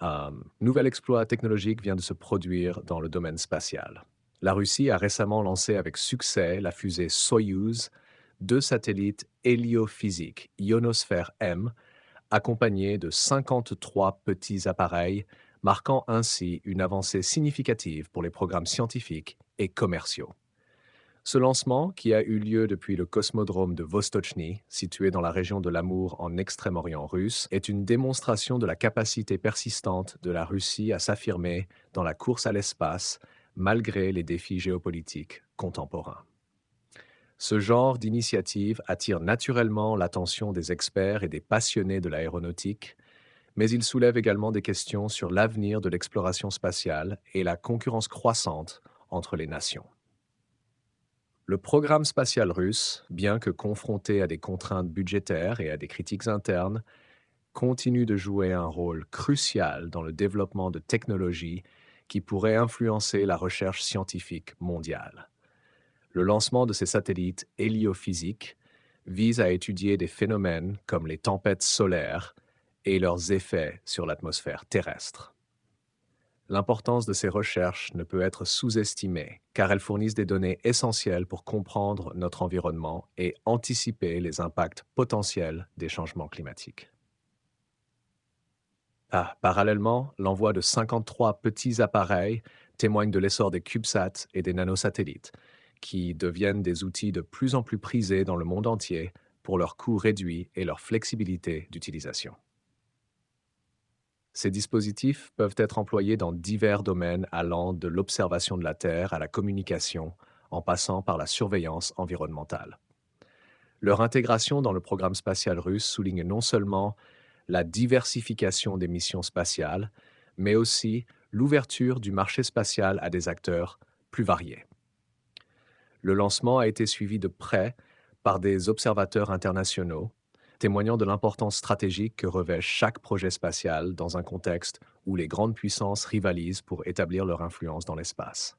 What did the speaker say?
Un nouvel exploit technologique vient de se produire dans le domaine spatial. La Russie a récemment lancé avec succès la fusée Soyouz, deux satellites héliophysiques Ionosphère M, accompagnés de 53 petits appareils, marquant ainsi une avancée significative pour les programmes scientifiques et commerciaux. Ce lancement, qui a eu lieu depuis le cosmodrome de Vostochny, situé dans la région de l'Amour en Extrême-Orient russe, est une démonstration de la capacité persistante de la Russie à s'affirmer dans la course à l'espace, malgré les défis géopolitiques contemporains. Ce genre d'initiative attire naturellement l'attention des experts et des passionnés de l'aéronautique, mais il soulève également des questions sur l'avenir de l'exploration spatiale et la concurrence croissante entre les nations. Le programme spatial russe, bien que confronté à des contraintes budgétaires et à des critiques internes, continue de jouer un rôle crucial dans le développement de technologies qui pourraient influencer la recherche scientifique mondiale. Le lancement de ces satellites héliophysiques vise à étudier des phénomènes comme les tempêtes solaires et leurs effets sur l'atmosphère terrestre. L'importance de ces recherches ne peut être sous-estimée, car elles fournissent des données essentielles pour comprendre notre environnement et anticiper les impacts potentiels des changements climatiques. Parallèlement, l'envoi de 53 petits appareils témoigne de l'essor des CubeSats et des nanosatellites, qui deviennent des outils de plus en plus prisés dans le monde entier pour leur coût réduit et leur flexibilité d'utilisation. Ces dispositifs peuvent être employés dans divers domaines allant de l'observation de la Terre à la communication, en passant par la surveillance environnementale. Leur intégration dans le programme spatial russe souligne non seulement la diversification des missions spatiales, mais aussi l'ouverture du marché spatial à des acteurs plus variés. Le lancement a été suivi de près par des observateurs internationaux, témoignant de l'importance stratégique que revêt chaque projet spatial dans un contexte où les grandes puissances rivalisent pour établir leur influence dans l'espace.